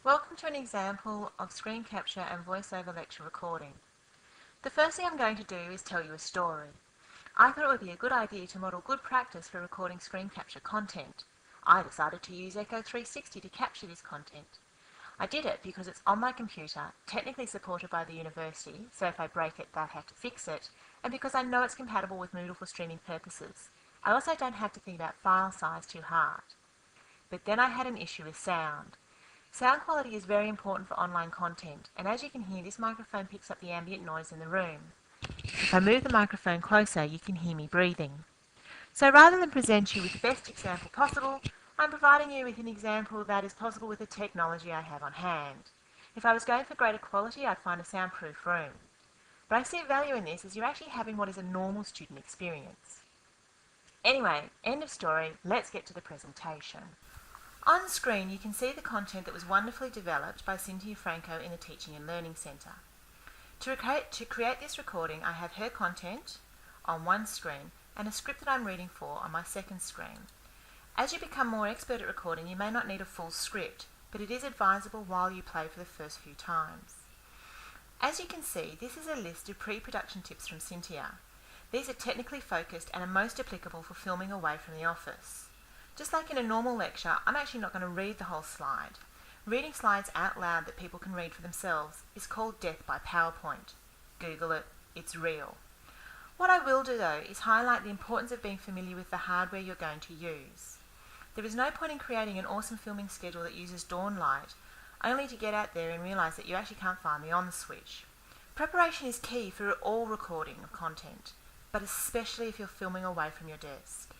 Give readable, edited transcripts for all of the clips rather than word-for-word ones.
Welcome to an example of screen capture and voiceover lecture recording. The first thing I'm going to do is tell you a story. I thought it would be a good idea to model good practice for recording screen capture content. I decided to use Echo 360 to capture this content. I did it because it's on my computer, technically supported by the university, so if I break it, they'll have to fix it, and because I know it's compatible with Moodle for streaming purposes. I also don't have to think about file size too hard. But then I had an issue with sound. Sound quality is very important for online content, and as you can hear, this microphone picks up the ambient noise in the room. If I move the microphone closer, you can hear me breathing. So rather than present you with the best example possible, I'm providing you with an example that is possible with the technology I have on hand. If I was going for greater quality, I'd find a soundproof room. But I see value in this as you're actually having what is a normal student experience. Anyway, end of story, let's get to the presentation. On screen, you can see the content that was wonderfully developed by Cynthia Franco in the Teaching and Learning Centre. To create this recording, I have her content on one screen and a script that I'm reading for on my second screen. As you become more expert at recording, you may not need a full script, but it is advisable while you play for the first few times. As you can see, this is a list of pre-production tips from Cynthia. These are technically focused and are most applicable for filming away from the office. Just like in a normal lecture, I'm actually not going to read the whole slide. Reading slides out loud that people can read for themselves is called death by PowerPoint. Google it, it's real. What I will do though is highlight the importance of being familiar with the hardware you're going to use. There is no point in creating an awesome filming schedule that uses dawn light, only to get out there and realise that you actually can't find the on switch. Preparation is key for all recording of content, but especially if you're filming away from your desk.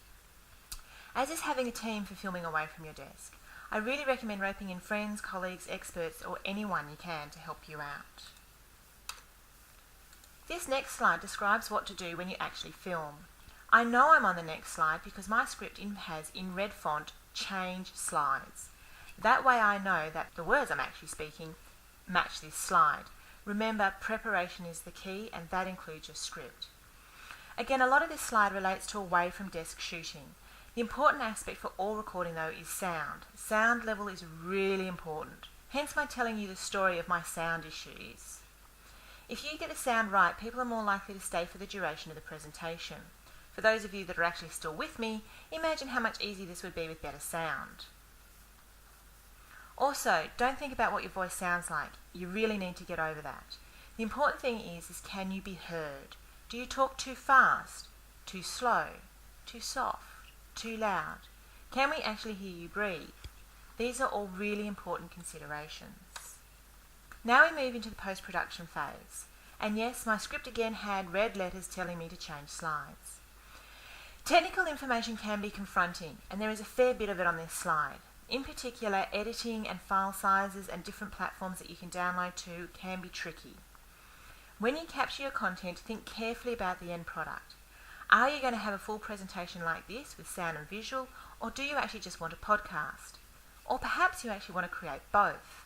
As is having a team for filming away from your desk, I really recommend roping in friends, colleagues, experts, or anyone you can to help you out. This next slide describes what to do when you actually film. I know I'm on the next slide because my script has in red font, change slides. That way I know that the words I'm actually speaking match this slide. Remember, preparation is the key, and that includes your script. Again, a lot of this slide relates to away from desk shooting. The important aspect for all recording though is sound. Sound level is really important, hence my telling you the story of my sound issues. If you get the sound right, people are more likely to stay for the duration of the presentation. For those of you that are actually still with me, imagine how much easier this would be with better sound. Also, don't think about what your voice sounds like. You really need to get over that. The important thing is can you be heard? Do you talk too fast, too slow, too soft, too loud? Can we actually hear you breathe? These are all really important considerations. Now we move into the post-production phase. And yes, my script again had red letters telling me to change slides. Technical information can be confronting, and there is a fair bit of it on this slide. In particular, editing and file sizes and different platforms that you can download to can be tricky. When you capture your content, think carefully about the end product. Are you going to have a full presentation like this with sound and visual, or do you actually just want a podcast? Or perhaps you actually want to create both.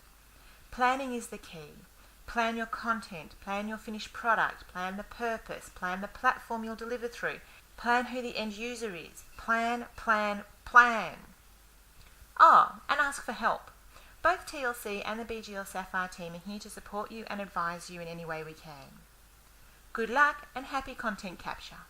Planning is the key. Plan your content, plan your finished product, plan the purpose, plan the platform you'll deliver through, plan who the end user is. Plan, plan, plan. Oh, and ask for help. Both TLC and the BGL Sapphire team are here to support you and advise you in any way we can. Good luck and happy content capture.